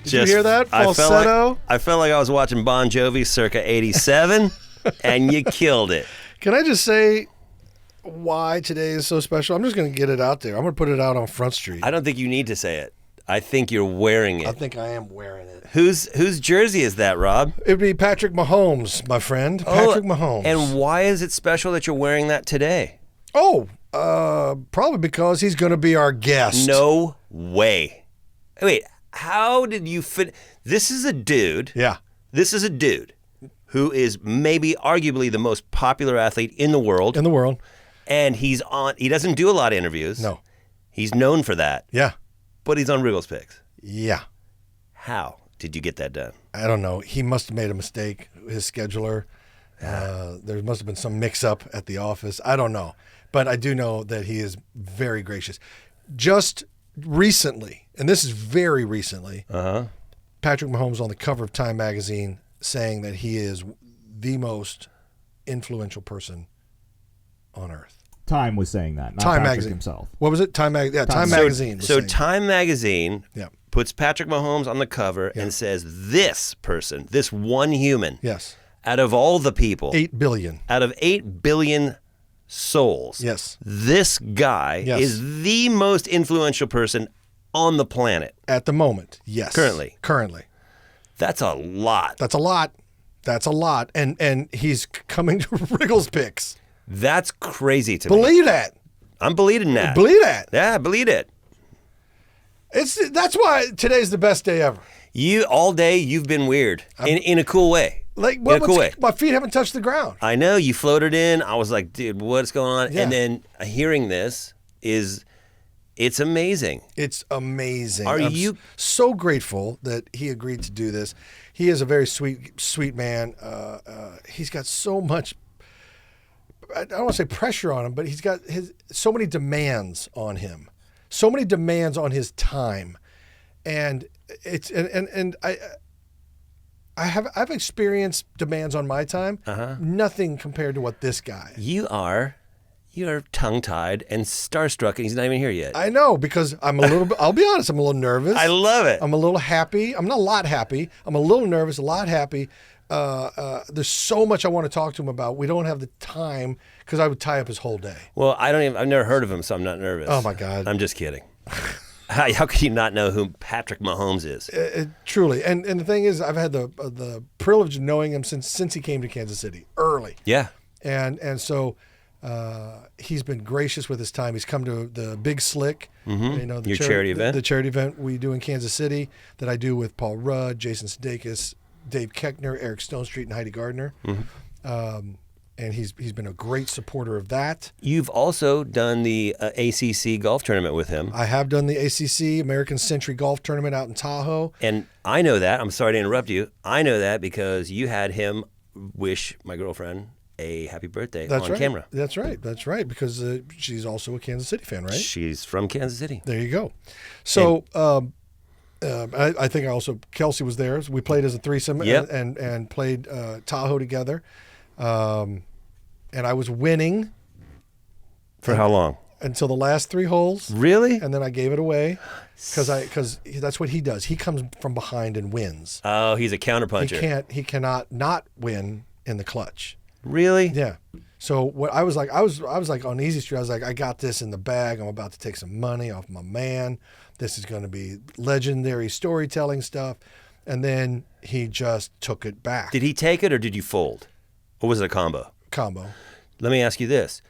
Did you hear that? Falsetto? I felt like I was watching Bon Jovi circa 87, and you killed it. Can I just say why today is so special? I'm just going to get it out there. I'm going to put it out on Front Street. I don't think you need to say it. I think you're wearing it. I think I am wearing it. Whose jersey is that, Rob? It would be Patrick Mahomes, my friend. Patrick Mahomes. And why is it special that you're wearing that today? Oh, probably because he's going to be our guest. No way. Wait, how did you fit? This is a dude. Yeah. This is a dude who is maybe arguably the most popular athlete in the world. In the world. And he doesn't do a lot of interviews. No. He's known for that. Yeah. But he's on Riggle's Picks. Yeah. How did you get that done? I don't know. He must have made a mistake, his scheduler. There must have been some mix-up at the office. I don't know. But I do know that he is very gracious. Just recently, and this is very recently, Patrick Mahomes on the cover of Time magazine saying that he is the most influential person on earth. Time was saying that, not Time Patrick magazine himself. What was it? Time magazine. So Time magazine Yeah. puts Patrick Mahomes on the cover and says, this person, this one human, Yes. out of all the people, 8 billion. out of 8 billion souls, Yes. this guy Yes. is the most influential person on the planet. At the moment, yes. Currently. That's a lot. a lot. And he's coming to Riggle's Picks. That's crazy to me. Believe that. I'm believing that. Believe that. Yeah, I believe it. That's why today's the best day ever. All day you've been weird in a cool way. Like in a cool way. My feet haven't touched the ground. I know you floated in. I was like, dude, what's going on? Yeah. And then hearing this it's amazing. It's amazing. Are I'm you so grateful that he agreed to do this? He is a very sweet man. He's got so much. I don't want to say pressure on him, but he's got so many demands on him, so many demands on his time, and I've experienced demands on my time. Nothing compared to what this guy. You're tongue-tied and starstruck, and he's not even here yet. I know, because I'm a little bit, I'll be honest, I'm a little nervous. I love it. I'm a little happy. I'm not a lot happy. I'm a little nervous, a lot happy. There's so much I want to talk to him about. We don't have the time because I would tie up his whole day. Well, I've never heard of him, so I'm not nervous. Oh, my God. I'm just kidding. How could you not know who Patrick Mahomes is? Truly. And the thing is, I've had the privilege of knowing him since he came to Kansas City early. Yeah. And so he's been gracious with his time. He's come to the Big Slick, Your charity event? The charity event we do in Kansas City that I do with Paul Rudd, Jason Sudeikis, Dave Keckner, Eric Stonestreet, and Heidi Gardner. And he's been a great supporter of that. You've also done the ACC golf tournament with him. I have done the ACC, American Century Golf Tournament out in Tahoe. And I know that. I'm sorry to interrupt you. I know that because you had him wish my girlfriend a happy birthday on camera. That's right. Because she's also a Kansas City fan, right? She's from Kansas City. There you go. So I think Kelsey was there. So we played as a threesome and played Tahoe together. And I was winning. For how long? Until the last 3 holes. Really? And then I gave it away because that's what he does. He comes from behind and wins. Oh, he's a counterpuncher. He cannot not win in the clutch. Really? Yeah. So what I was like on Easy Street. I was like, I got this in the bag. I'm about to take some money off my man. This is going to be legendary storytelling stuff. And then he just took it back. Did he take it or did you fold? Or was it a combo? Combo. Let me ask you this.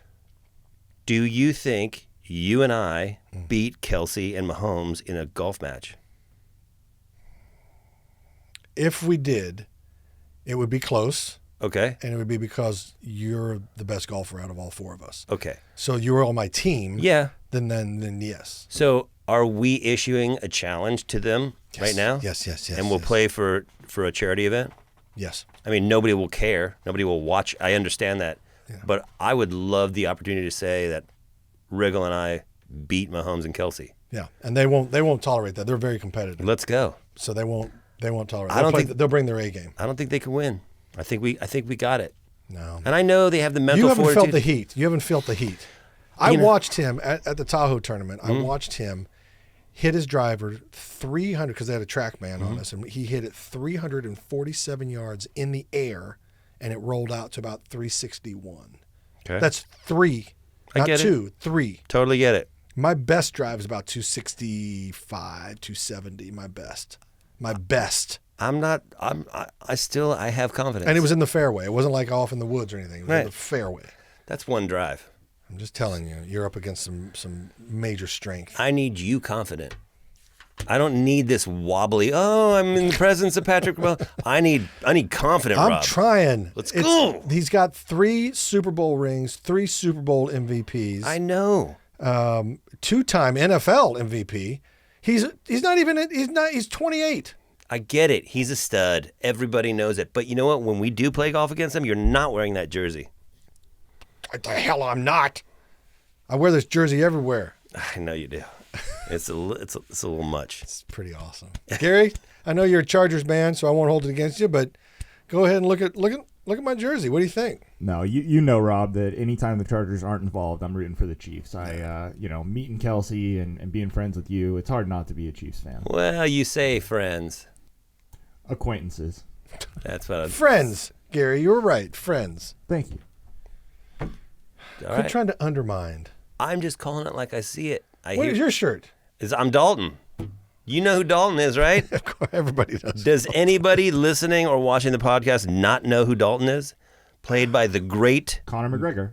Do you think you and I beat Kelsey and Mahomes in a golf match? If we did, it would be close. Okay. And it would be because you're the best golfer out of all 4 of us. Okay. So you were on my team. Yeah. Then yes. So are we issuing a challenge to them right now? Yes. And we'll play for a charity event? Yes. I mean, nobody will care. Nobody will watch. I understand that. Yeah. But I would love the opportunity to say that Riggle and I beat Mahomes and Kelsey. Yeah. And they won't tolerate that. They're very competitive. Let's go. So they won't tolerate. They'll bring their A game. I don't think they can win. I think we got it. No. And I know they have the mental You haven't fortitude. felt the heat. You haven't felt the heat. I watched him at the Tahoe tournament. I watched him hit his driver 300, because they had a track man on us, and he hit it 347 yards in the air, and it rolled out to about 361. Okay. That's 3, not get 2, 3. Totally get it. My best drive is about 265, 270, my best. My best. I have confidence. And it was in the fairway. It wasn't like off in the woods or anything. It was in the fairway. That's one drive. I'm just telling you, you're up against some major strength. I need you confident. I don't need this wobbly, I'm in the presence of Patrick. Well, I need confident, I'm Rob. trying. Let's go. He's got 3 Super Bowl rings, 3 Super Bowl MVPs. I know. 2-time NFL MVP. He's 28. I get it. He's a stud. Everybody knows it. But you know what? When we do play golf against him, you're not wearing that jersey. What the hell, I'm not. I wear this jersey everywhere. I know you do. It's a little much. It's pretty awesome. Gary, I know you're a Chargers man, so I won't hold it against you, but go ahead and look at my jersey. What do you think? No, you know, Rob, that anytime the Chargers aren't involved, I'm rooting for the Chiefs. Meeting Kelsey and being friends with you, it's hard not to be a Chiefs fan. Well, you say friends. Acquaintances. That's what Friends, Gary, you were right. Friends. Thank you. All Quit right. trying to undermine. I'm just calling it like I see it. What is your shirt? I'm Dalton. You know who Dalton is, right? Of course, everybody does. Does anybody listening or watching the podcast not know who Dalton is? Played by the great Conor McGregor.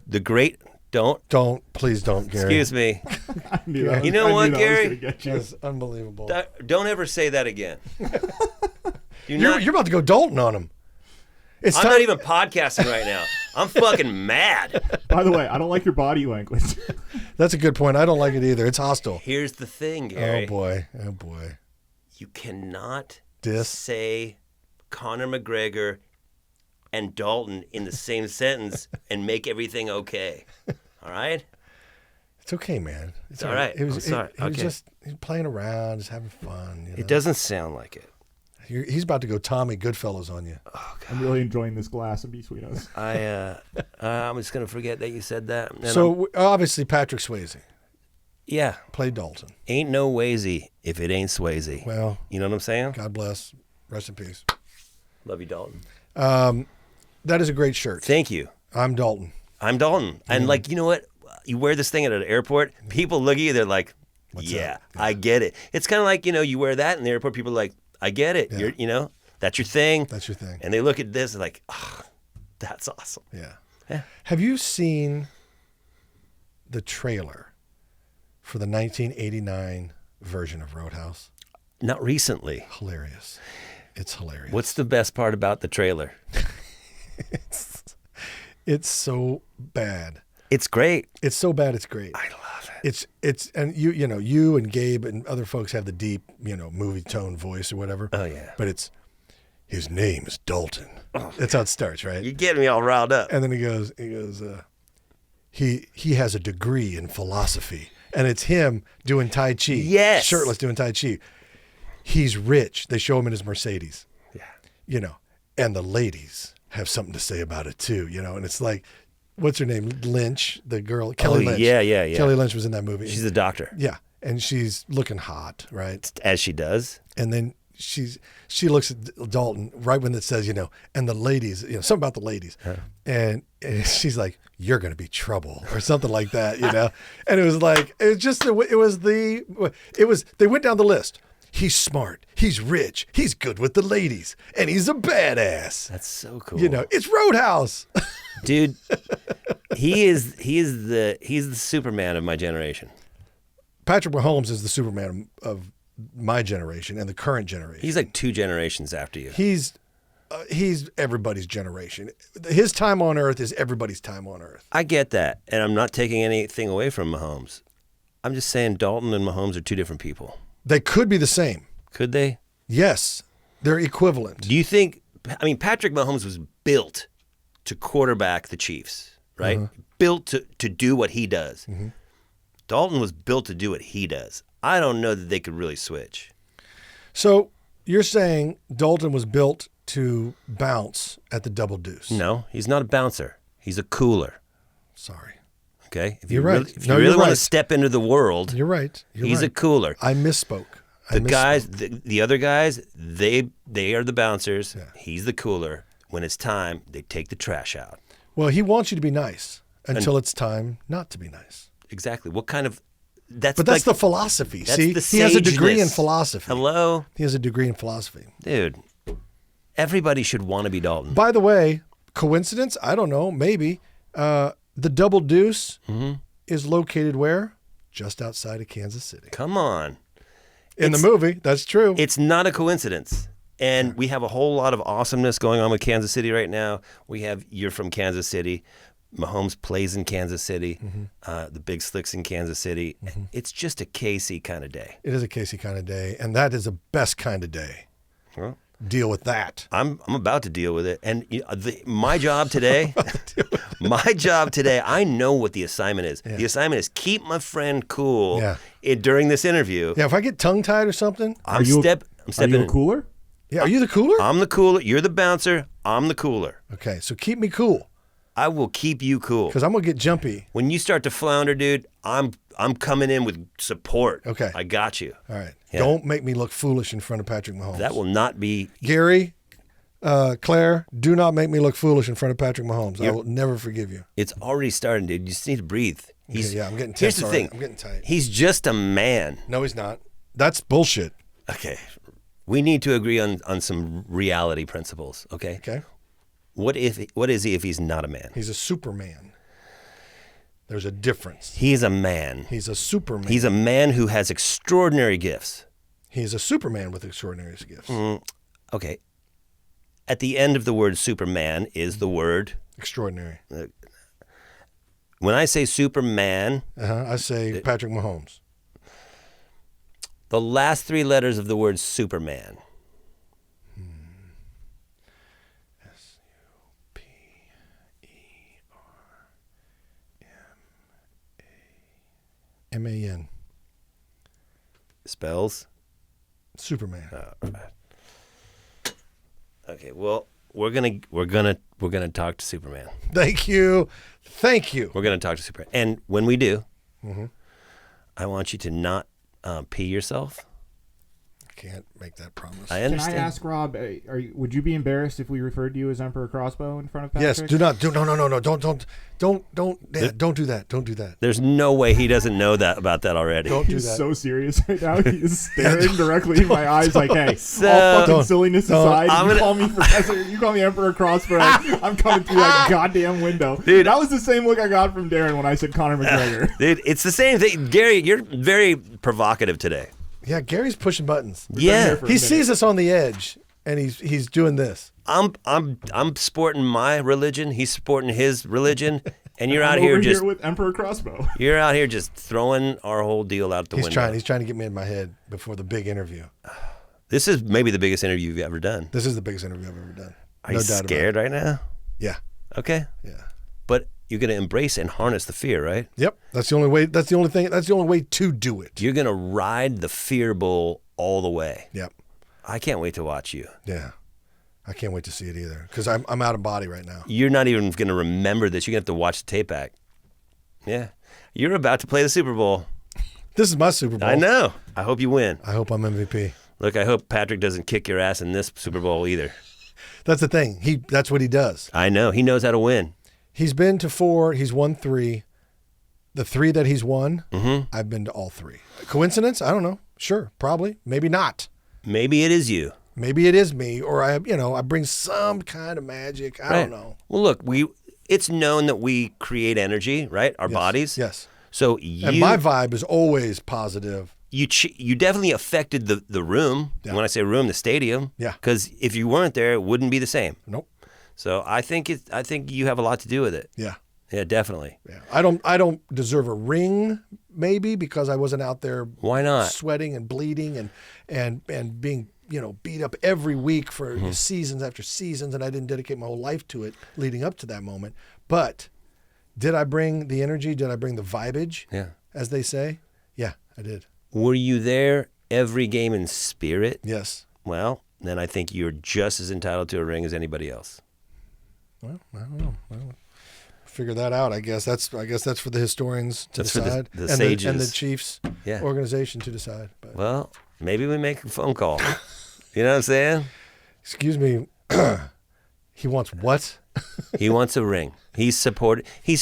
Please don't, Gary. Excuse me. I knew that. You know I what, knew that was Gary? gonna get you. That's unbelievable. Don't ever say that again. You're about to go Dalton on him. I'm not even podcasting right now. I'm fucking mad. By the way, I don't like your body language. That's a good point. I don't like it either. It's hostile. Here's the thing, Gary. Oh boy. You cannot Diss. say Conor McGregor and Dalton in the same sentence and make everything okay. All right? It's okay, man. It's all right. I'm sorry. He was Okay. just playing around, just having fun. You know? It doesn't sound like it. He's about to go Tommy Goodfellas on you. I'm really enjoying this glass in between us. I'm just going to forget that you said that. And So obviously Patrick Swayze yeah, played Dalton. ain't no Wazy if it ain't Swayze. Well, You know what I'm saying? God bless. Rest in peace. Love you, Dalton. That is a great shirt. Thank you. I'm Dalton. I'm Dalton. And you know what? You wear this thing at an airport, people look at you, they're like, yeah, I get it. It's kind of like, you wear that in the airport, people are like, I get it. Yeah. You're, that's your thing. That's your thing. And they look at this and like, that's awesome. Yeah. Yeah. Have you seen the trailer for the 1989 version of Roadhouse? Not recently. Hilarious. It's hilarious. What's the best part about the trailer? It's so bad. It's great. It's so bad. It's great. I love it. It's and you and Gabe and other folks have the deep movie tone voice or whatever. Oh, yeah. But it's his name is Dalton. That's how it starts, right? You're getting me all riled up. And then he goes, he has a degree in philosophy, and it's him doing Tai Chi. Yes. Shirtless doing Tai Chi. He's rich. They show him in his Mercedes. Yeah. And the ladies have something to say about it too, and it's like, what's her name? Lynch, the girl, Kelly Lynch. Yeah. Kelly Lynch was in that movie. She's a doctor. Yeah. And she's looking hot, right? As she does. And then she looks at Dalton right when it says, and the ladies, something about the ladies. And she's like, you're going to be trouble or something like that, And it was like, they went down the list. He's smart. He's rich. He's good with the ladies. And he's a badass. That's so cool. It's Roadhouse. Dude, he's the Superman of my generation. Patrick Mahomes is the Superman of my generation and the current generation. He's like 2 generations after you. He's everybody's generation. His time on earth is everybody's time on earth. I get that, and I'm not taking anything away from Mahomes. I'm just saying Dalton and Mahomes are 2 different people. They could be the same. Could they? Yes, they're equivalent. Do you think, Patrick Mahomes was built to quarterback the Chiefs, right? Built to do what he does. Dalton was built to do what he does. I don't know that they could really switch. So you're saying Dalton was built to bounce at the double deuce. No, he's not a bouncer. He's a cooler. Sorry. Okay? If You're you right. really, if No, you really you're want to right. step into the world, You're right. he's a cooler. I misspoke. The other guys, they are the bouncers. Yeah. He's the cooler. When it's time, they take the trash out. Well, he wants you to be nice until it's time not to be nice. Exactly. What kind of... That's But that's like, the philosophy. that's See, the he has a degree in sageness. philosophy. Hello? He has a degree in philosophy. Dude, everybody should want to be Dalton. By the way, coincidence? I don't know. Maybe. The double deuce is located where? Just outside of Kansas City. Come on. In the movie, that's true. It's not a coincidence. And we have a whole lot of awesomeness going on with Kansas City right now. You're from Kansas City. Mahomes plays in Kansas City. The Big Slick's in Kansas City. It's just a KC kind of day. It is a Casey kind of day, and that is the best kind of day. Well, Deal with that. I'm about to deal with it. And my job today, I know what the assignment is. Yeah. The assignment is keep my friend cool Yeah. during this interview. Yeah, if I get tongue-tied or something. I'm Are you stepping a in. cooler? Yeah, are you the cooler? I'm the cooler. You're the bouncer. I'm the cooler. Okay, so keep me cool, I will keep you cool. because I'm going to get jumpy. When you start to flounder, dude, I'm coming in with support. Okay. I got you. All right. Yeah. Don't make me look foolish in front of Patrick Mahomes. That will not be. Gary, Claire, do not make me look foolish in front of Patrick Mahomes. I will never forgive you. It's already starting, dude. You just need to breathe. Okay, yeah, I'm getting Here's tense the already. thing. I'm getting tight. He's just a man. No, he's not. That's bullshit. Okay. We need to agree on some reality principles, okay? Okay? What is he if he's not a man? He's a Superman. There's a difference. He's a man. He's a Superman. He's a man who has extraordinary gifts. He's a Superman with extraordinary gifts. Okay. At the end of the word Superman is the word. Extraordinary. When I say Superman, I say Patrick Mahomes. the last three letters of the word Superman. S-U-P-E-R-M-A-N. Spells. Superman. Okay, well, we're gonna talk to Superman. Thank you. Thank you. We're gonna talk to Superman, and when we do, I want you to not pee yourself. Can't make that promise. I Can understand. I ask Rob? Would you be embarrassed if we referred to you as Emperor Crossbow in front of Patrick? Yes. Do not. Do no. Don't do that. Don't do that. There's no way he doesn't know that about that already. Don't do He's that. so serious right now. He's staring directly in my eyes, like, "Hey, So- all fucking Don't. silliness Don't. aside, I'm you gonna- call me Professor. You call me Emperor Crossbow. I'm coming through that goddamn window, Dude. That was the same look I got from Darren when I said Conor McGregor. Dude, it's the same thing. Gary, you're very provocative today. Yeah, Gary's pushing buttons. Yeah. for a He minute. sees us on the edge, and he's doing this. I'm sporting my religion. He's sporting his religion, and you're I'm out over here just with Emperor Crossbow. you're out here just throwing our whole deal out the window. He's trying to get me in my head before the big interview. This is maybe the biggest interview you've ever done. This is the biggest interview I've ever done. Are no you doubt scared about it. right now? Yeah. Okay, Yeah. but you're gonna embrace and harness the fear, right? Yep. That's the only way. That's the only thing. That's the only way to do it. You're gonna ride the fear bull all the way. Yep. I can't wait to watch you. Yeah. I can't wait to see it either because I'm out of body right now. You're not even gonna remember this. You're gonna have to watch the tape back. Yeah, you're about to play the Super Bowl. This is my Super Bowl. I know. I hope you win. I hope I'm MVP. Look, I hope Patrick doesn't kick your ass in this Super Bowl either. That's the thing. That's what he does. I know. He knows how to win. He's been to 4. He's won 3. The 3 that he's won, I've been to all 3. Coincidence? I don't know. Sure, probably. Maybe not. Maybe it is you. Maybe it is me, or I bring some kind of magic. I don't know. Well, look, it's known that we create energy, right? Our bodies. Yes. So And my vibe is always positive. you definitely affected the room. Yeah. When I say room, the stadium. Yeah. Because if you weren't there, it wouldn't be the same. Nope. So I think you have a lot to do with it. Yeah. Yeah, definitely. Yeah. I don't deserve a ring, maybe, because I wasn't out there Why not? sweating and bleeding and being, beat up every week for seasons after seasons, and I didn't dedicate my whole life to it leading up to that moment. But did I bring the energy? Did I bring the vibage? Yeah. As they say? Yeah, I did. Were you there every game in spirit? Yes. well, then I think you're just as entitled to a ring as anybody else. Well, I don't know. Well, figure that out. I guess that's for the historians to decide, for the sages and the Chiefs Yeah. organization to decide. But Well, maybe we make a phone call. You know what I'm saying? excuse me, he wants what? He wants a ring. He's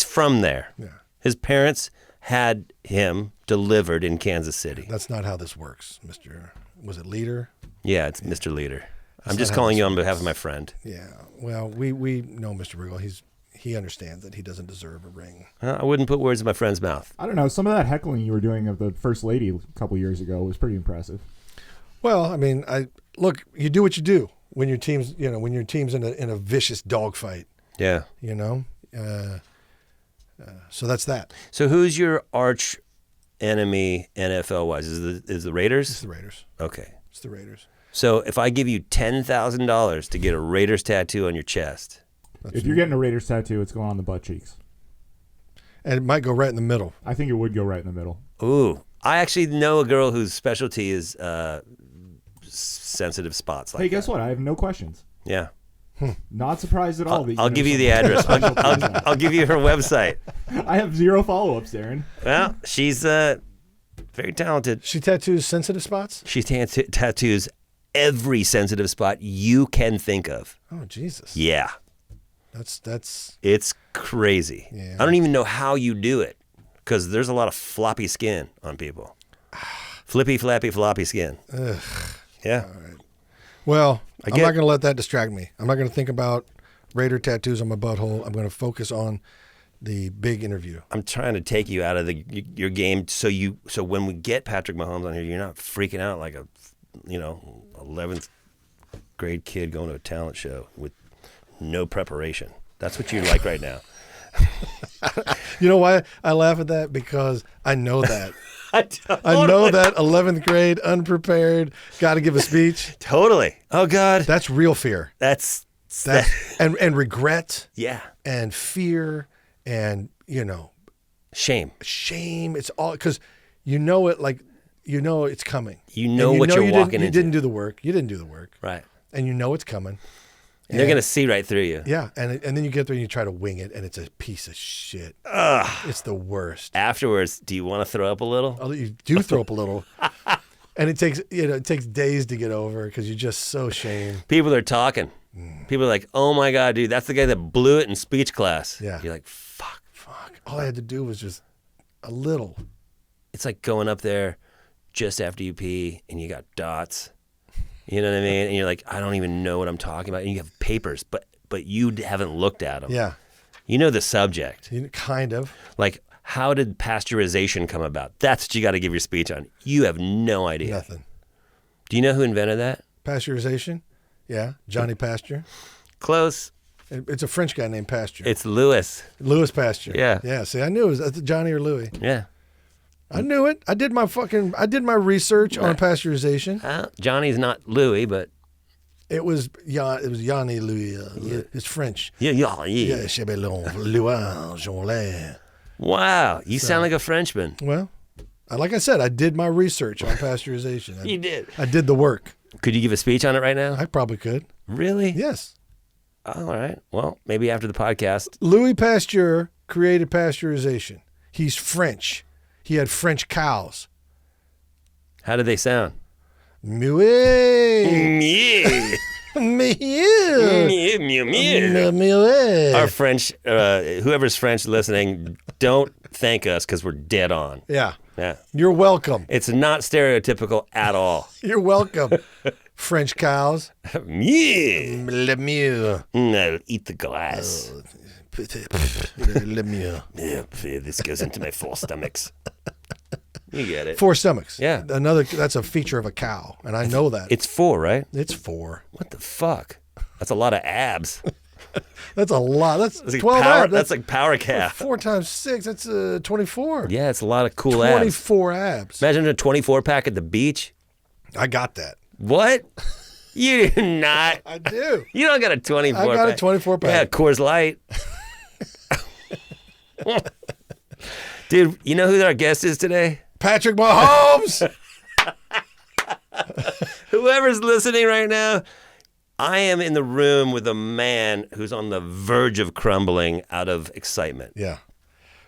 from there. Yeah, His parents had him delivered in Kansas City. that's not how this works, Mr. Was it Leader? Yeah, it's Mr. Leader. I'm not just how calling this you on behalf of my friend. Yeah. Well, we know Mr. Riggle. He understands that he doesn't deserve a ring. I wouldn't put words in my friend's mouth. I don't know. Some of that heckling you were doing of the first lady a couple years ago was pretty impressive. Well, I mean, look. You do what you do when your team's in a vicious dogfight. Yeah. You know. So that's that. So who's your arch enemy NFL-wise? Is the Raiders? It's the Raiders. Okay. It's the Raiders. So if I give you $10,000 to get a Raiders tattoo on your chest, If you're getting a Raiders tattoo, it's going on the butt cheeks. And it might go right in the middle. I think it would go right in the middle. ooh, I actually know a girl whose specialty is sensitive spots like Hey, guess what? I have no questions. that. Yeah. Not surprised at all. that I'll know give you the something address. special to that. I'll give you her website. I have zero follow-ups, Darren. Well, she's very talented. She tattoos sensitive spots. She tattoos every sensitive spot you can think of. Oh Jesus. Yeah. That's. It's crazy. Yeah. I don't even know how you do it because there's a lot of floppy skin on people. Flippy, flappy, floppy skin. Ugh. Yeah. Well, I'm get- not going to let that distract me. I'm not going to think about Raider tattoos on my butthole. I'm going to focus on the big interview. I'm trying to take you out of your game so when we get Patrick Mahomes on here, you're not freaking out like a 11th grade kid going to a talent show with no preparation. That's what you're like right now. You know why I laugh at that? Because I know that. I Totally. know that 11th grade, unprepared, got to give a speech. Totally. Oh God. That's real fear. That's And regret yeah. and fear and, Shame. shame. It's all because you know it, like, it's coming. You know And what you're walking You into. didn't do the work. You didn't do the work. Right. And you know it's coming. And they're gonna see right through you. Yeah, and then you get there and you try to wing it, and it's a piece of shit. Ugh. It's the worst. Afterwards, do you want to throw up a little? Oh, you do throw up a little, and it takes days to get over because you're just so shamed. People are talking. People are like, "Oh my God, dude, that's the guy that blew it in speech class." Yeah. You're like, "Fuck." All I had to do was just a little. It's like going up there just after you pee and you got dots. You know what I mean? And you're like, I don't even know what I'm talking about. And you have papers, but you haven't looked at them. Yeah, You know the subject. kind of. Like, how did pasteurization come about? That's what you got to give your speech on. You have no idea. Nothing. Do you know who invented that? Pasteurization. Yeah, Johnny Pasteur. Close. It's a French guy named Pasteur. It's Louis. Louis Pasteur. Yeah. Yeah. See, I knew it was Johnny or Louis. Yeah. I knew it. I did my research on pasteurization. Johnny's not Louis, but It was Yanni Louis. It's French. yeah. Yeah, Chebelon, Louis, Jean. Wow, you sound like a Frenchman. Well, like I said, I did my research on pasteurization. You did. I did the work. Could you give a speech on it right now? I probably could. Really? Yes. All right. Well, maybe after the podcast. Louis Pasteur created pasteurization. He's French. He had French cows. How did they sound? Mew. Mew. Mew. Mew, mew, mew. Our French, whoever's French listening, don't thank us because we're dead on. Yeah. Yeah. You're welcome. It's not stereotypical at all. You're welcome. French cows. Mew. Le mew. I'll eat the glass. Le mew. Yeah, this goes into my 4 stomachs. You get it. 4 stomachs. Yeah. That's a feature of a cow, and I know that. It's 4, right? It's 4. What the fuck? That's a lot of abs. That's a lot. That's That's like 12 power, abs. that's like power calf. 4 times 6. That's 24. Yeah, it's a lot of cool abs. 24 abs. Imagine a 24 pack at the beach. I got that. What? You do not. I do. You don't got a 24 pack. I got a 24 pack. Yeah, Coors Light. Dude, you know who our guest is today? Patrick Mahomes. Whoever's listening right now, I am in the room with a man who's on the verge of crumbling out of excitement. Yeah.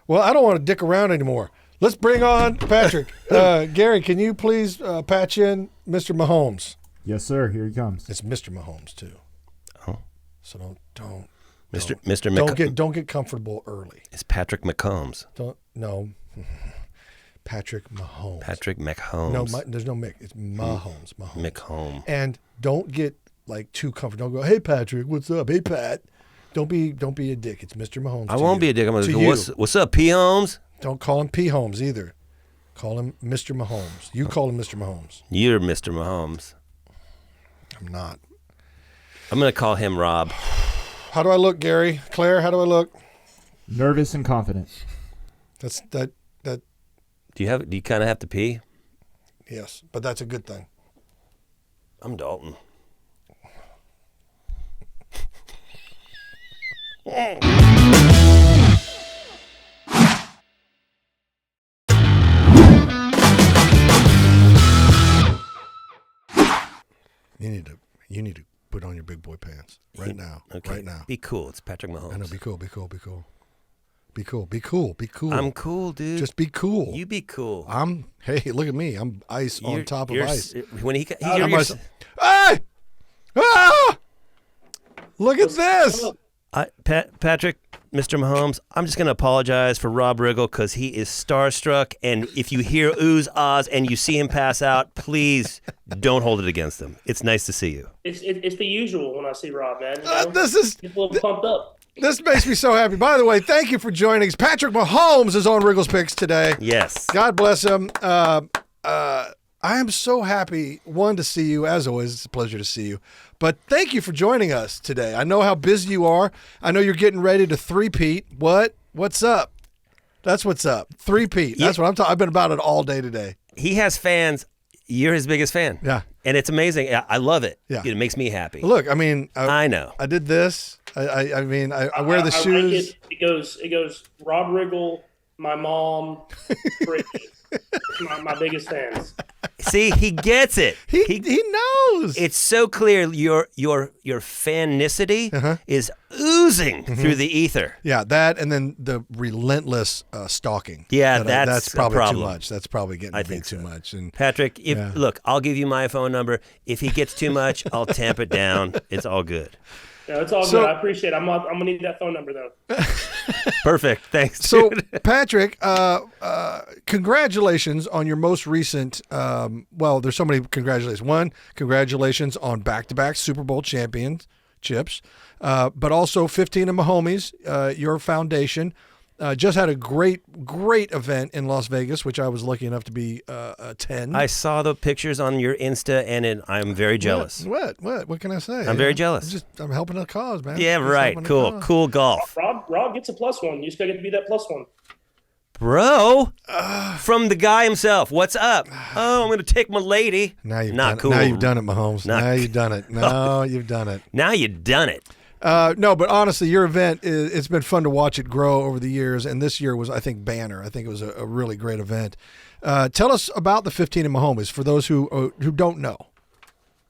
Well, I don't want to dick around anymore. Let's bring on Patrick. Gary, can you please patch in Mr. Mahomes? Yes, sir. Here he comes. It's Mr. Mahomes too. Oh. So don't Mr. get comfortable early. It's Patrick McCombs. No. Patrick Mahomes. Patrick McHomes. No, there's no Mick. It's Mahomes. McHome. And don't get like too comfortable. Don't go, hey Patrick, what's up? Hey Pat. Don't be a dick. It's Mr. Mahomes. I won't be a dick. I'm gonna go, what's up, P. Holmes? Don't call him P. Holmes either. Call him Mr. Mahomes. You call him Mr. Mahomes. You're Mr. Mahomes. I'm not. I'm gonna call him Rob. How do I look, Gary? Claire, how do I look? Nervous and confident. That. Do you kind of have to pee? Yes, but that's a good thing. I'm Dalton. You need to put on your big boy pants right now. Okay. Right now. Be cool. It's Patrick Mahomes. I know. Be cool. Be cool. I'm cool, dude. Just be cool. You be cool. Hey, look at me. I'm ice on top of ice. When he Hey! Ah! Look at this. Patrick, Mr. Mahomes, I'm just going to apologize for Rob Riggle because he is starstruck. And if you hear oohs, ahs, and you see him pass out, please don't hold it against him. It's nice to see you. It's the usual when I see Rob, man. This is Get a little pumped up. This makes me so happy. By the way, thank you for joining us. Patrick Mahomes is on Riggle's Picks today. Yes. God bless him. I am so happy, one, to see you. As always, it's a pleasure to see you. But thank you for joining us today. I know how busy you are. I know you're getting ready to three-peat. What's up? That's what's up. Three-peat. That's what I'm talking. I've been about it all day today. He has fans. You're his biggest fan. Yeah. And it's amazing. I love it. Yeah. It makes me happy. Look, I mean, I know. I did this. I mean, I wear the shoes. Like it goes Rob Riggle, my mom, Brittany. my biggest fans. See, he gets it. He knows. It's so clear your fanicity is oozing through the ether. Yeah, that and then the relentless stalking. Yeah, that's probably a problem. Too much. That's probably getting I to be think too so. much. And Patrick, look, I'll give you my phone number. If he gets too much, I'll tamp it down. It's all good. No, it's all good. I appreciate it. I'm gonna need that phone number though. Perfect. Thanks. So, dude. Patrick, congratulations on your most recent. Well, there's so many congratulations. One, congratulations on back-to-back Super Bowl championships, but also 15 of Mahomies. Your foundation just had a great event in Las Vegas, which I was lucky enough to be attend. I saw the pictures on your Insta, and I'm very jealous. What can I say? I'm very jealous. I'm helping the cause, man. Yeah, right. Cool golf. Rob gets a +1. You just gotta get to be that +1. Bro, from the guy himself. What's up? Oh, I'm going to take my lady. Now you've Not done cool. Now you've done it, Mahomes. Now you've done it. No, you've done it. Now you've done it. No, but honestly, your event, it's been fun to watch it grow over the years, and this year was, I think, banner. I think it was a really great event. Tell us about the 15 of Mahomies for those who don't know.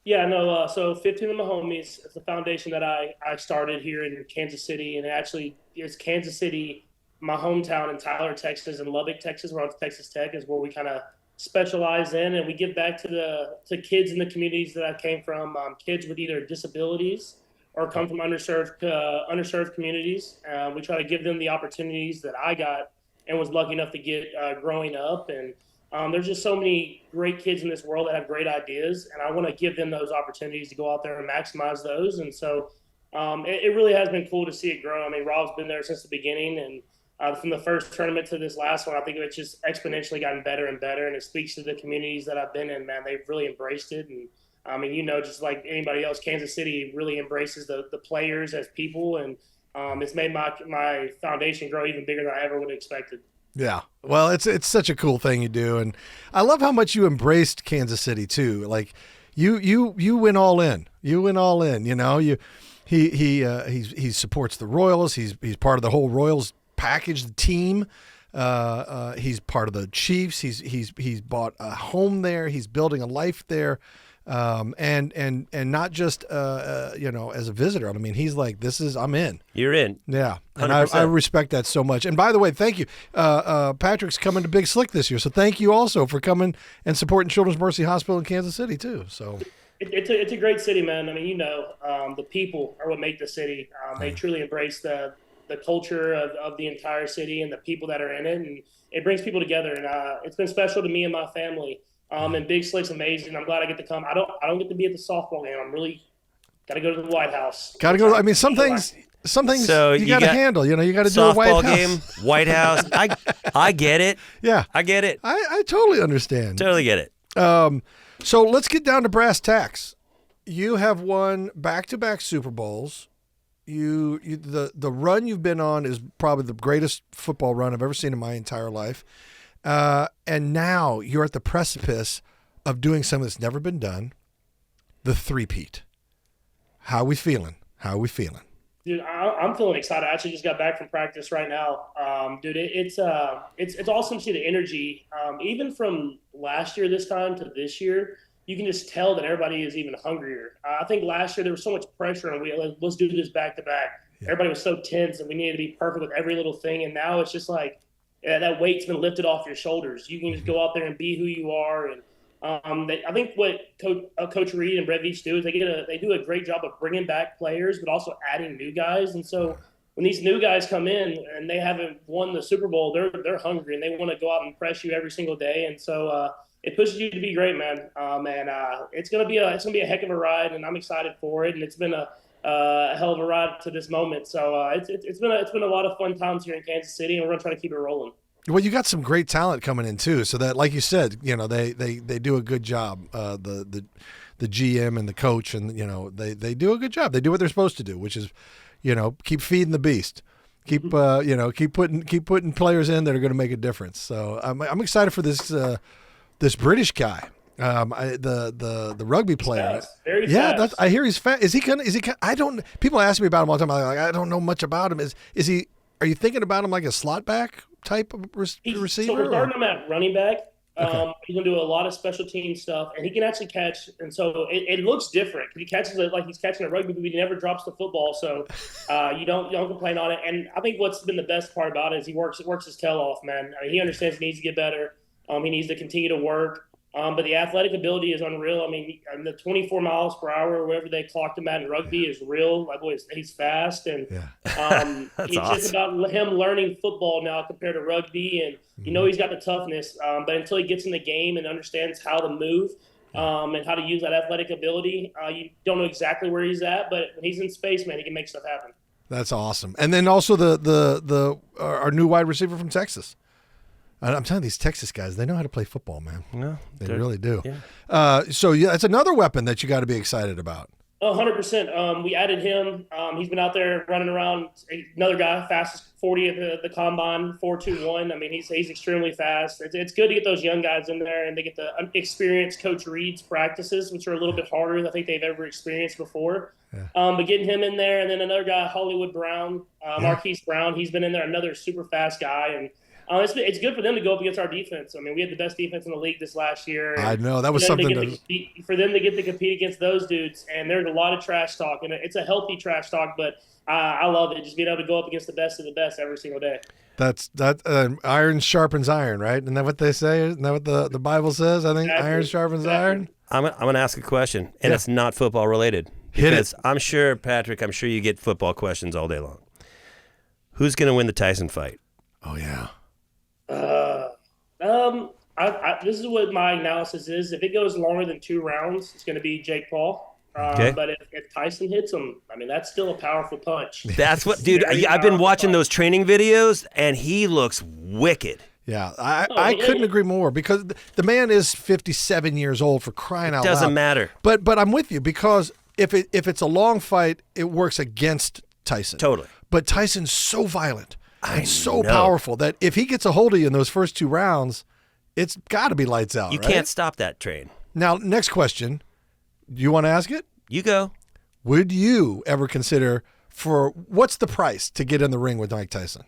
Yeah, no. So 15 of Mahomies is the foundation that I started here in Kansas City, and actually it's Kansas City, my hometown in Tyler, Texas, and Lubbock, Texas. We're on Texas Tech is where we kind of specialize in, and we give back to kids in the communities that I came from, kids with either disabilities or come from underserved communities. We try to give them the opportunities that I got and was lucky enough to get growing up. And there's just so many great kids in this world that have great ideas, and I want to give them those opportunities to go out there and maximize those. And so it really has been cool to see it grow. I mean, Rob's been there since the beginning, and from the first tournament to this last one, I think it's just exponentially gotten better and better, and it speaks to the communities that I've been in, man. They've really embraced it. And I mean, just like anybody else, Kansas City really embraces the players as people, and it's made my foundation grow even bigger than I ever would have expected. Yeah. Well, it's such a cool thing you do, and I love how much you embraced Kansas City too. Like you went all in. You went all in, He supports the Royals. He's part of the whole Royals package, the team. He's part of the Chiefs. He's bought a home there. He's building a life there. And not just as a visitor. I mean, he's like, I'm in. You're in. Yeah, and 100%. I respect that so much. And by the way, thank you. Patrick's coming to Big Slick this year, so thank you also for coming and supporting Children's Mercy Hospital in Kansas City too. So it's a great city, man. I mean, the people are what make the city. They truly embrace the culture of the entire city and the people that are in it, and it brings people together. And it's been special to me and my family. And Big Slick's amazing. I'm glad I get to come. I don't get to be at the softball game. I'm really got to go to the White House. Got to go. I mean, some things so you got to handle. You got to do a White House game, White House. I get it. Yeah, I get it. I totally understand. Totally get it. So let's get down to brass tacks. You have won back-to-back Super Bowls. The run you've been on is probably the greatest football run I've ever seen in my entire life. And now you're at the precipice of doing something that's never been done, the three-peat. How are we feeling? Dude, I'm feeling excited. I actually just got back from practice right now. Dude, it's awesome to see the energy. Even from last year this time to this year, you can just tell that everybody is even hungrier. I think last year there was so much pressure and let's do this back to back. Everybody was so tense and we needed to be perfect with every little thing. And now it's just like, that weight's been lifted off your shoulders. You can just go out there and be who you are. And I think what Coach Reed and Brett Veach do is they do a great job of bringing back players, but also adding new guys. And so when these new guys come in and they haven't won the Super Bowl, they're hungry and they want to go out and impress you every single day. And so it pushes you to be great, man. It's gonna be a heck of a ride, and I'm excited for it. And it's been a hell of a ride to this moment. So it's been a lot of fun times here in Kansas City, and we're gonna try to keep it rolling. Well, you got some great talent coming in too, so that, like you said, they do a good job. The GM and the coach, and they do a good job. They do what they're supposed to do, which is, keep feeding the beast. Keep putting players in that are going to make a difference. So I'm excited for this British guy. The rugby player. Very fast. I hear he's fast. Is he gonna? I don't. People ask me about him all the time. I'm like, I don't know much about him. Is he? Are you thinking about him like a slot back type of receiver? So we're starting him at running back. Okay. He's gonna do a lot of special team stuff, and he can actually catch. And so it looks different. He catches it like he's catching a rugby, but he never drops the football. So you don't complain on it. And I think what's been the best part about it is he works his tail off, man. I mean, he understands he needs to get better. He needs to continue to work. But the athletic ability is unreal. I mean, the 24 miles per hour, or whatever they clocked him at in rugby, is real. Like, he's fast, and That's it's awesome. just about him learning football now compared to rugby. And he's got the toughness, but until he gets in the game and understands how to move and how to use that athletic ability, you don't know exactly where he's at. But when he's in space, man, he can make stuff happen. That's awesome. And then also our new wide receiver from Texas. I'm telling you, these Texas guys, they know how to play football, man. No, they really do. Yeah. So that's another weapon that you got to be excited about. 100%. We added him. He's been out there running around. Another guy, fastest 40 at the combine, 4.21. I mean, he's extremely fast. It's good to get those young guys in there, and they get to experience Coach Reed's practices, which are a little bit harder than I think they've ever experienced before. Yeah. But getting him in there, and then another guy, Hollywood Brown, Marquise Brown, he's been in there, another super fast guy, and it's good for them to go up against our defense. I mean, we had the best defense in the league this last year. I know. That was something for them to get to compete against those dudes. And there's a lot of trash talk, and it's a healthy trash talk, but I love it. Just being able to go up against the best of the best every single day. Iron sharpens iron, right? Isn't that what they say? Isn't that what the Bible says? I think exactly. Iron sharpens iron. I'm going to ask a question, and it's not football related. Hit it. I'm sure, Patrick, you get football questions all day long. Who's going to win the Tyson fight? Oh, yeah. This is what my analysis is. If it goes longer than 2 rounds, it's going to be Jake Paul. Okay. But if Tyson hits him, I mean, that's still a powerful punch. That's what, dude. I've been watching those training videos, and he looks wicked. Yeah, I couldn't agree more, because the man is 57 years old, for crying out loud. Doesn't matter. But I'm with you, because if it's a long fight, it works against Tyson. Totally. But Tyson's so violent and so powerful that if he gets a hold of you in those first 2 rounds, it's got to be lights out. You right? can't stop that train. Now, next question. Do you want to ask it? You go. Would you ever consider what's the price to get in the ring with Mike Tyson?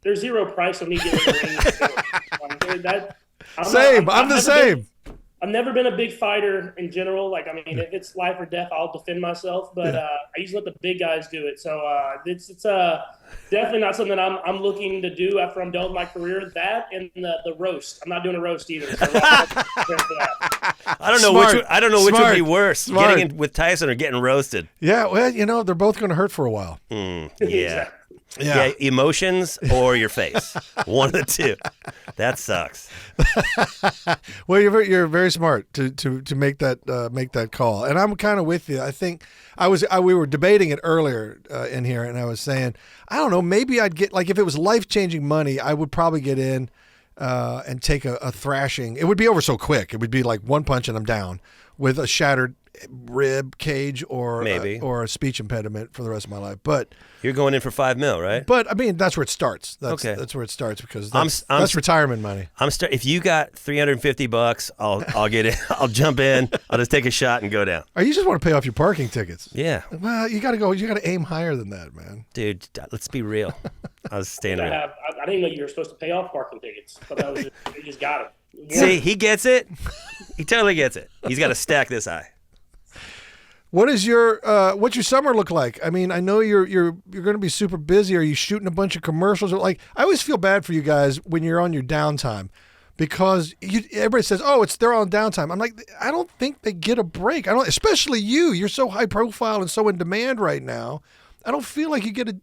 there's zero price on me getting a ring. I'm the same. I've never been a big fighter in general. Like, I mean, if it's life or death, I'll defend myself. But I usually let the big guys do it. So it's definitely not something I'm looking to do after I'm done with my career. That and the roast. I'm not doing a roast either. So I don't know which would be worse, getting in with Tyson or getting roasted. Yeah, well, they're both going to hurt for a while. Yeah. Yeah, emotions or your face. One of the two. That sucks. Well, you're very smart to make that call, and I'm kind of with you. I think we were debating it earlier in here, and I was saying, I don't know, maybe I'd get, like, if it was life-changing money, I would probably get in and take a thrashing. It would be over so quick. It would be like one punch and I'm down with a shattered rib cage or a speech impediment for the rest of my life. But you're going in for $5 million, right? But I mean, that's where it starts. That's where it starts, because that's retirement money. If you got $350, I'll get it. I'll jump in. I'll just take a shot and go down. Or you just want to pay off your parking tickets? Yeah. Well, you got to aim higher than that, man. Dude, let's be real. I was staying around. I didn't know you were supposed to pay off parking tickets, but you just got it. Yeah. See, he gets it. He totally gets it. He's got a stack this high. What's your summer look like? I mean, I know you're going to be super busy. Are you shooting a bunch of commercials? Like, I always feel bad for you guys when you're on your downtime, because everybody says, "Oh, they're on downtime." I'm like, I don't think they get a break. Especially you. You're so high profile and so in demand right now. I don't feel like you get a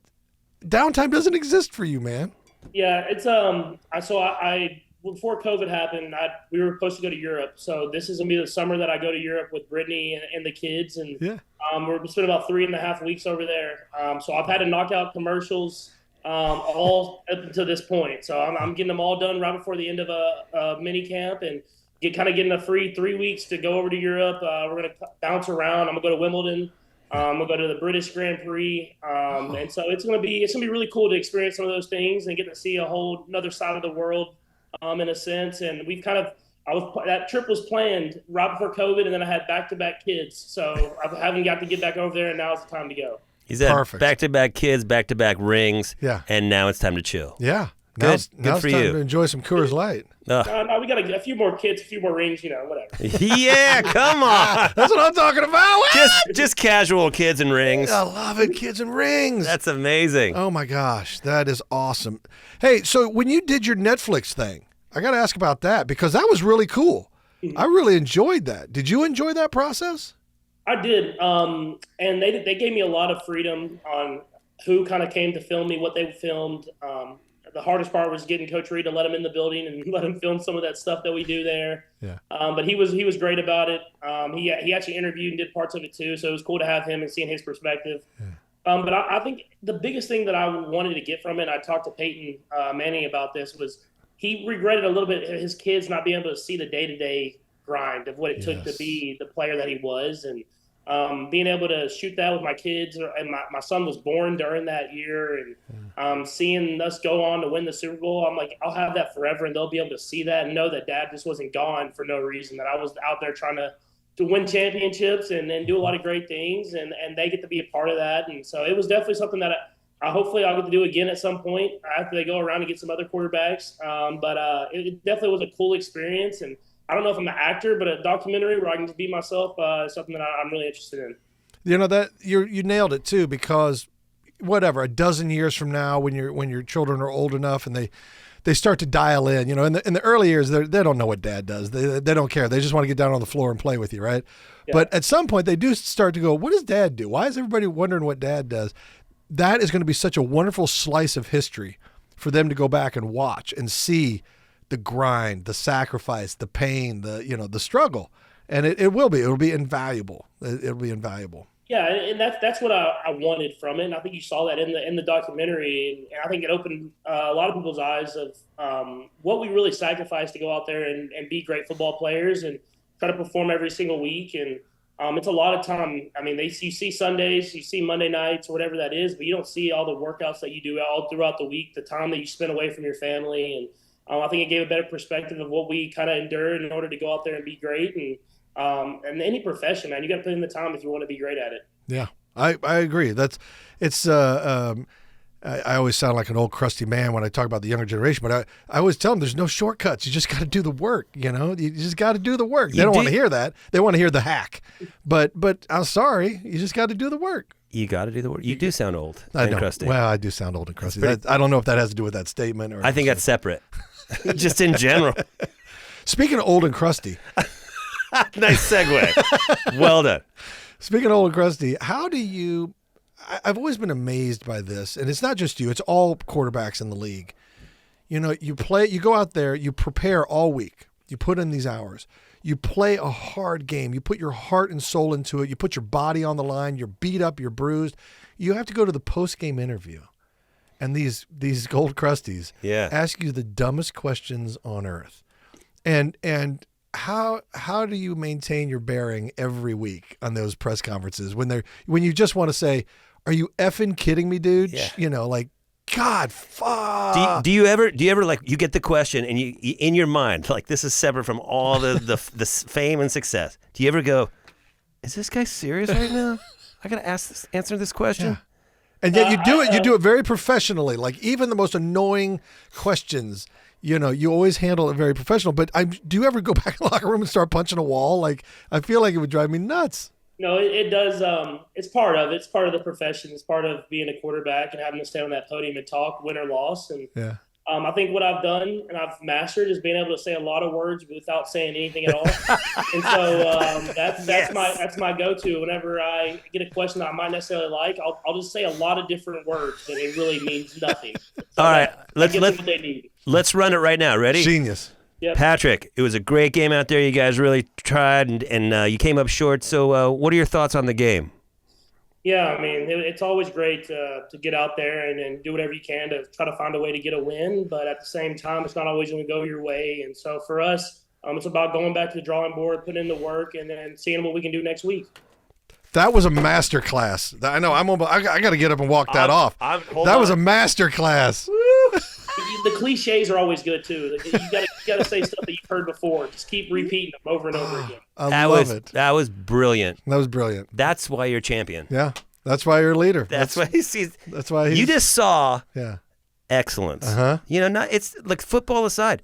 downtime. Doesn't exist for you, man. Yeah, it's I before COVID happened, we were supposed to go to Europe. So this is going to be the summer that I go to Europe with Brittany and the kids. And we're spending about 3.5 weeks over there. So I've had to knock out commercials all up until this point. So I'm getting them all done right before the end of a mini camp, and getting a free 3 weeks to go over to Europe. We're going to bounce around. I'm going to go to Wimbledon. We'll go to the British Grand Prix. And so it's going to be really cool to experience some of those things and get to see a whole another side of the world. In a sense, and we've that trip was planned right before COVID, and then I had back-to-back kids, so I haven't got to get back over there, and now's the time to go. He's had back-to-back kids, back-to-back rings, and now it's time to chill. Yeah, good now's for time you. To enjoy some Coors Light. No, we got a few more kids, a few more rings, whatever. Yeah, come on. That's what I'm talking about. Just casual kids and rings. I love it, kids and rings. That's amazing. Oh my gosh, that is awesome. Hey, so when you did your Netflix thing, I got to ask about that, because that was really cool. I really enjoyed that. Did you enjoy that process? I did, and they gave me a lot of freedom on who kind of came to film me, what they filmed. The hardest part was getting Coach Reed to let him in the building and let him film some of that stuff that we do there. Yeah. But he was great about it. He actually interviewed and did parts of it too, so it was cool to have him and seeing his perspective. Yeah. But I think the biggest thing that I wanted to get from it, I talked to Peyton Manning about this, was he regretted a little bit his kids not being able to see the day-to-day grind of what it took to be the player that he was. And being able to shoot that with my kids, and my son was born during that year, and seeing us go on to win the Super Bowl, I'm like, I'll have that forever, and they'll be able to see that and know that Dad just wasn't gone for no reason, that I was out there trying to win championships and do a lot of great things, and they get to be a part of that. And so it was definitely something that hopefully I'll get to do again at some point after they go around and get some other quarterbacks. But it definitely was a cool experience. And I don't know if I'm an actor, but a documentary where I can just be myself is something that I'm really interested in. That you nailed it too, because whatever, a dozen years from now, when your children are old enough and they start to dial in, in the early years, they don't know what Dad does. They don't care. They just want to get down on the floor and play with you, right? Yeah. But at some point, they do start to go, what does Dad do? Why is everybody wondering what Dad does? That is going to be such a wonderful slice of history for them to go back and watch and see the grind, the sacrifice, the pain, the struggle. And it will be. It will be invaluable. It'll be invaluable. Yeah, and that's what I wanted from it. And I think you saw that in the documentary. And I think it opened a lot of people's eyes of what we really sacrificed to go out there and be great football players and try to perform every single week. And it's a lot of time. I mean, you see Sundays, you see Monday nights, or whatever that is, but you don't see all the workouts that you do all throughout the week, the time that you spend away from your family. And I think it gave a better perspective of what we kind of endured in order to go out there and be great. And any profession, man, you got to put in the time if you want to be great at it. Yeah, I agree. I always sound like an old crusty man when I talk about the younger generation, but I always tell them there's no shortcuts. You just got to do the work, you know? You just got to do the work. They don't want to hear that. They want to hear the hack. But I'm sorry. You just got to do the work. You got to do the work. You do sound old and crusty. Well, I do sound old and crusty. I don't know if that has to do with that statement. Or I think that's separate. Just in general. Speaking of old and crusty. Nice segue. Well done. Speaking of old and crusty, how do you... I've always been amazed by this, and it's not just you, it's all quarterbacks in the league. You know, you go out there, you prepare all week, you put in these hours, you play a hard game, you put your heart and soul into it, you put your body on the line, you're beat up, you're bruised. You have to go to the post-game interview, and these gold crusties ask you the dumbest questions on earth. And how do you maintain your bearing every week on those press conferences when you just want to say, "Are you effing kidding me, dude?" Yeah. You know, like, God, fuck. Do you ever like, you get the question and you in your mind, like, this is separate from all the fame and success. Do you ever go, "Is this guy serious right now? I gotta answer this question." Yeah. And yet you do it very professionally. Like, even the most annoying questions, you know, you always handle it very professional. But do you ever go back in the locker room and start punching a wall? Like, I feel like it would drive me nuts. No, it does. It's part of it. It's part of the profession. It's part of being a quarterback and having to stand on that podium and talk, win or loss. And I think what I've done and I've mastered is being able to say a lot of words without saying anything at all. And so that's my go-to. Whenever I get a question that I might necessarily like, I'll just say a lot of different words, but it really means nothing. So all right, let's run it right now. Ready? Genius. Yep. Patrick, it was a great game out there. You guys really tried, and you came up short. So what are your thoughts on the game? Yeah, I mean, it's always great to get out there and do whatever you can to try to find a way to get a win. But at the same time, it's not always going to go your way. And so for us, it's about going back to the drawing board, putting in the work, and then seeing what we can do next week. That was a master class. I know. I got to get up and walk that off. That was a master class. The cliches are always good too. You got to say stuff that you've heard before. Just keep repeating them over and over again. I love it. That was brilliant. That was brilliant. That's why you're champion. Yeah, that's why you're a leader. That's why he sees. That's why you just saw. Yeah. Excellence. Uh-huh. It's like football aside.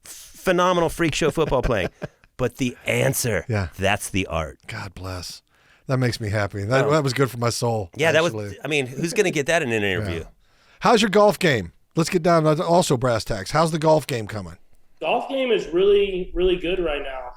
Phenomenal freak show football playing, but the answer. Yeah. That's the art. God bless. That makes me happy. That was good for my soul. Yeah, actually. that was. I mean, who's going to get that in an interview? Yeah. How's your golf game? Let's get down to also brass tacks. How's the golf game coming? Golf game is really, really good right now.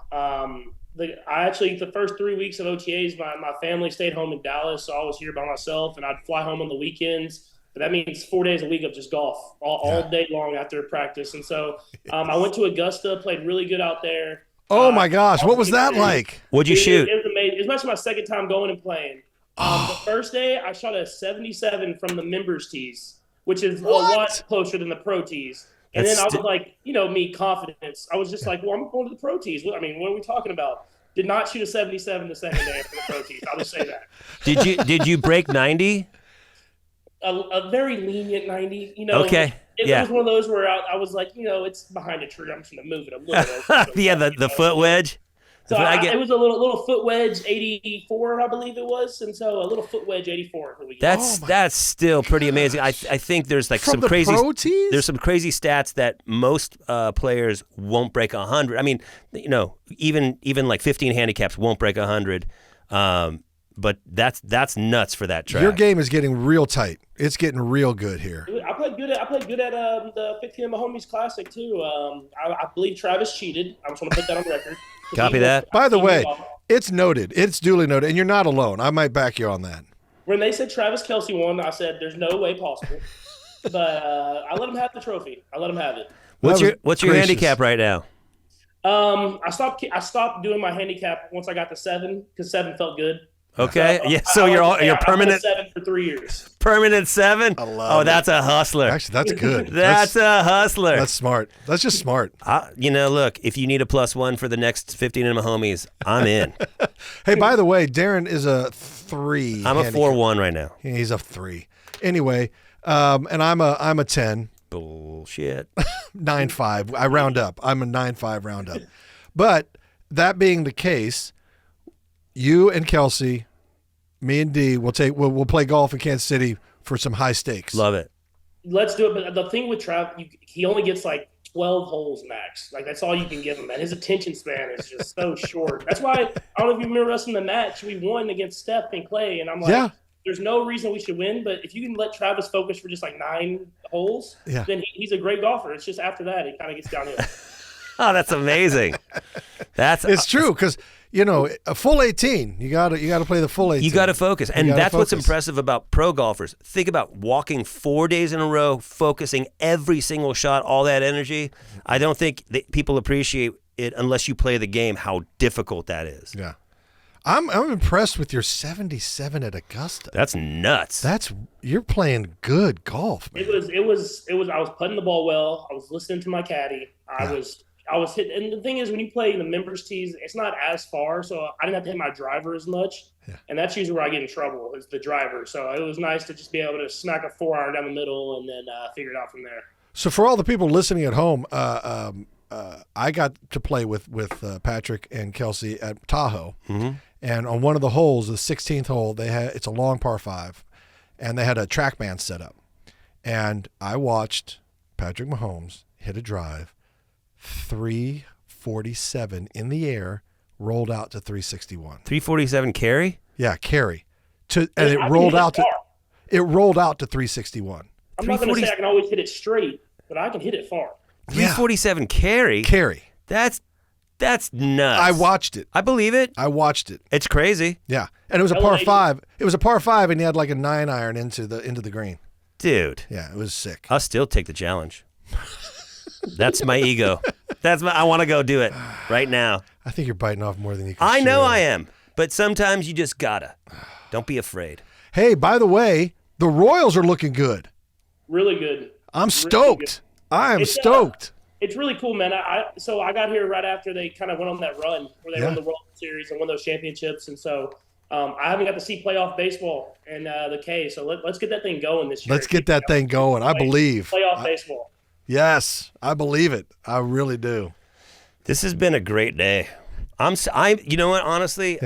The first 3 weeks of OTAs, my family stayed home in Dallas, so I was here by myself, and I'd fly home on the weekends. But that means 4 days a week of just golf all day long after practice. And so I went to Augusta, played really good out there. Oh, my gosh. What was that like? What'd you shoot? It was amazing. It was actually my second time going and playing. The first day, I shot a 77 from the members' tees, which is a lot closer than the pro tees. And then I was like, me, confidence. I was just like, well, I'm going to the pro tees. I mean, what are we talking about? Did not shoot a 77 the second day for the pro tees. I'll just say that. Did you break 90? A very lenient 90. Okay. It was one of those where I was like, it's behind a tree. I'm just going to move it a little. Yeah, the foot wedge. So it was a little foot wedge 84, I believe it was, and so a little foot wedge 84. That's still pretty amazing. I think there's like From the pro tees? There's some crazy stats that most players won't break 100. I mean, even like 15 handicaps won't break 100. But that's nuts for that track. Your game is getting real tight. It's getting real good here. I played good at the 15 Mahomies Classic too. I believe Travis cheated. I just want to put that on record. Copy that. By the way, it's noted. It's duly noted, and you're not alone. I might back you on that. When they said Travis Kelce won, I said there's no way possible. But I let him have the trophy. I let him have it. What's your handicap right now? I stopped doing my handicap once I got to 7 because 7 felt good. Okay. So you're permanent 7 for 3 years. Permanent 7. I love it. That's a hustler. Actually, that's good. That's a hustler. That's smart. That's just smart. Look, if you need a +1 for the next 15 in Mahomies, I'm in. Hey, by the way, Darren is a 3. I'm a 4-1 right now. He's a 3. Anyway, and I'm a 10. Bullshit. 9.5. I round up. I'm a 9.5 round up. But that being the case, you and Kelsey, me and D, we'll play golf in Kansas City for some high stakes. Love it. Let's do it. But the thing with Trav, he only gets like 12 holes max. Like, that's all you can give him, man. His attention span is just so short. That's why, I don't know if you remember us in the match, we won against Steph and Clay, and I'm like, there's no reason we should win, but if you can let Travis focus for just like 9 holes, then he's a great golfer. It's just after that, it kind of gets downhill. Oh, that's amazing. It's true, because a full 18, you got to play the full 18. You got to focus, and that's what's impressive about pro golfers. Think about walking 4 days in a row, focusing every single shot, all that energy. I don't think that people appreciate it unless you play the game, how difficult that is. Yeah. I'm impressed with your 77 at Augusta. That's nuts. You're playing good golf, man. It was. I was putting the ball well. I was listening to my caddy. I was hitting. And the thing is, when you play in the members tees, it's not as far, so I didn't have to hit my driver as much. Yeah. And that's usually where I get in trouble, is the driver. So it was nice to just be able to smack a 4-iron down the middle and then figure it out from there. So for all the people listening at home, I got to play with Patrick and Kelsey at Tahoe. Mm-hmm. And on one of the holes, the 16th hole, it's a long par 5, and they had a TrackMan set up. And I watched Patrick Mahomes hit a drive, 347 in the air, rolled out to 361. 347 carry? Yeah, carry. And it rolled out to 361. I'm not going to say I can always hit it straight, but I can hit it far. 347 carry? Carry. That's nuts. I watched it. I believe it. I watched it. It's crazy. Yeah, and it was a par 5. It was a par 5, and he had like a 9-iron into the green. Dude. Yeah, it was sick. I'll still take the challenge. That's my ego. I want to go do it right now. I think you're biting off more than you can. I know I am, but sometimes you just gotta. Don't be afraid. Hey, by the way, the Royals are looking good. Really good. I'm stoked. I am stoked. It's really cool, man. So I got here right after they kind of went on that run where they won the World Series and won those championships, and so I haven't got to see playoff baseball in the K. So let's get that thing going this year. Let's get that thing going. I believe playoff baseball. Yes, I believe it. I really do. This has been a great day. You know what? Honestly,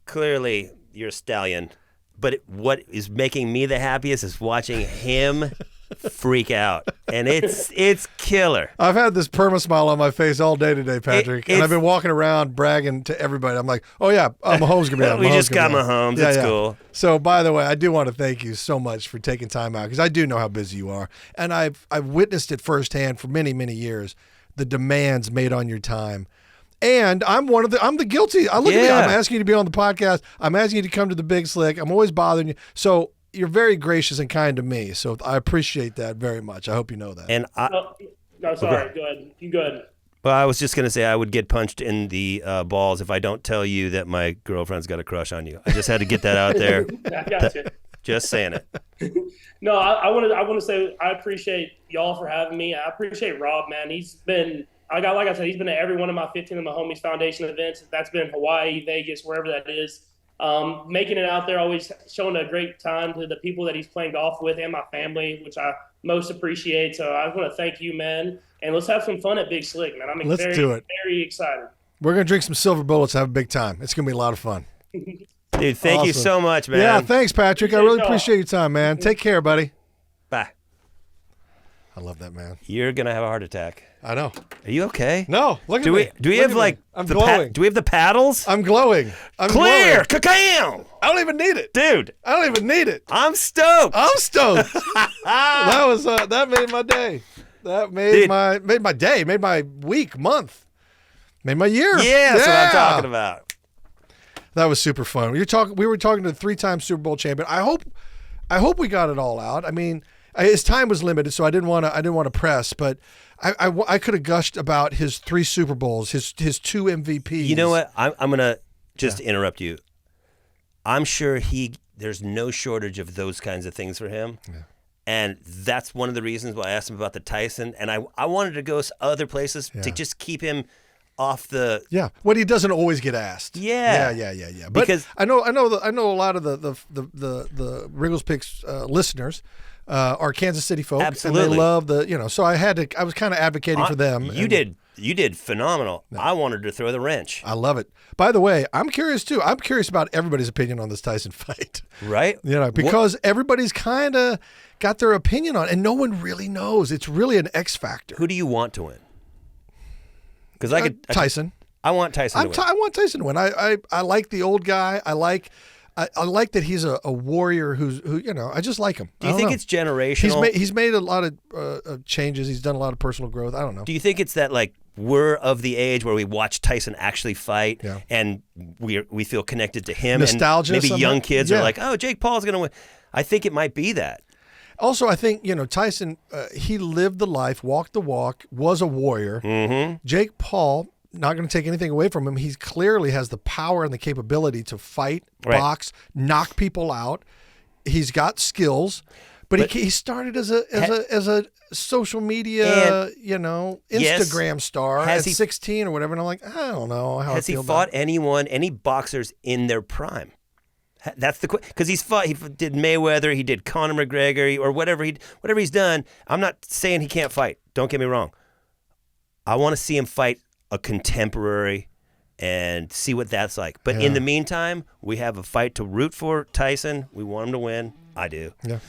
clearly you're a stallion, but what is making me the happiest is watching him freak out, and it's killer. I've had this perma smile on my face all day today, Patrick, and I've been walking around bragging to everybody. I'm like, oh yeah, Mahomes gonna be on. We just got Mahomes. It's cool. So by the way, I do want to thank you so much for taking time out, because I do know how busy you are, and I've witnessed it firsthand for many years, the demands made on your time. And I'm the guilty. Look at me. I'm asking you to be on the podcast. I'm asking you to come to the Big Slick. I'm always bothering you. So you're very gracious and kind to me, so I appreciate that very much. I hope you know that. And no, sorry. Go ahead. You go ahead. Well, I was just going to say I would get punched in the balls if I don't tell you that my girlfriend's got a crush on you. I just had to get that out there. I got you. Just saying it. No, I want to say I appreciate y'all for having me. I appreciate Rob, man. He's been, like I said, he's been at every one of my 15 of my Mahomies Foundation events. That's been Hawaii, Vegas, wherever that is. Making it out there, always showing a great time to the people that he's playing golf with and my family, which I most appreciate. So I want to thank you, man. And let's have some fun at Big Slick, man. I'm very excited. We're going to drink some silver bullets, have a big time. It's going to be a lot of fun. Dude, thank you so much, man. Yeah, thanks, Patrick. I really appreciate your time, man. Take care, buddy. Bye. I love that, man. You're going to have a heart attack. I know. Are you okay? No, look at me. Do we have like I'm glowing. Do we have the paddles? I'm glowing. Clear! Cacao! I don't even need it. Dude. I don't even need it. I'm stoked. That made my day. That made my day, made my week, month, made my year. Yeah, that's what I'm talking about. That was super fun. We were talking to the 3-time Super Bowl champion. I hope we got it all out. I mean, his time was limited, so I didn't want to press, but I could have gushed about his 3 Super Bowls, his 2 MVPs. You know what? I'm gonna just interrupt you. I'm sure there's no shortage of those kinds of things for him. Yeah. And that's one of the reasons why I asked him about the Tyson. And I wanted to go other places to just keep him off the. Yeah, what he doesn't always get asked. Yeah. Yeah. But Because I know a lot of the Riggles Picks listeners are Kansas City folk, Absolutely. and they love the So I was kind of advocating for them. You did phenomenal. No. I wanted to throw the wrench. I love it. By the way, I'm curious too. I'm curious about everybody's opinion on this Tyson fight. Right? Because everybody's kind of got their opinion on it, and no one really knows. It's really an X factor. Who do you want to win? Because Tyson. I want Tyson to win. I want Tyson to win. I like the old guy. I like that he's a warrior who I just like him. Do you think it's generational? He's made a lot of changes. He's done a lot of personal growth. I don't know. Do you think it's that we're of the age where we watch Tyson actually fight and we feel connected to him? Nostalgia. And maybe somehow? young kids are like, oh, Jake Paul's going to win. I think it might be that. Also, I think, Tyson, he lived the life, walked the walk, was a warrior. Mm-hmm. Jake Paul, not going to take anything away from him. He clearly has the power and the capability to fight, box, knock people out. He's got skills, but he started as a social media, Instagram star at 16 or whatever. And I'm like, I don't know how. Has he fought any boxers in their prime? That's the because he did Mayweather, he did Conor McGregor, or whatever he's done. I'm not saying he can't fight. Don't get me wrong. I want to see him fight a contemporary and see what that's like. But in the meantime, we have a fight to root for. Tyson, we want him to win. I do. Yeah.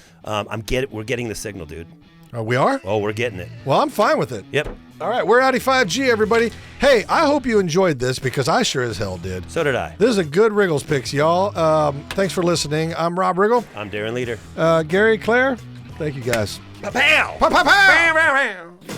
We're getting the signal, dude. We are? Oh, we're getting it. Well, I'm fine with it. Yep. All right, we're Audi 5G, everybody. Hey, I hope you enjoyed this because I sure as hell did. So did I. This is a good Riggles Picks, y'all. Thanks for listening. I'm Rob Riggle. I'm Darren Leader. Gary, Claire, thank you guys. Pow! Pow, pow, pow! Pow, pow, pow.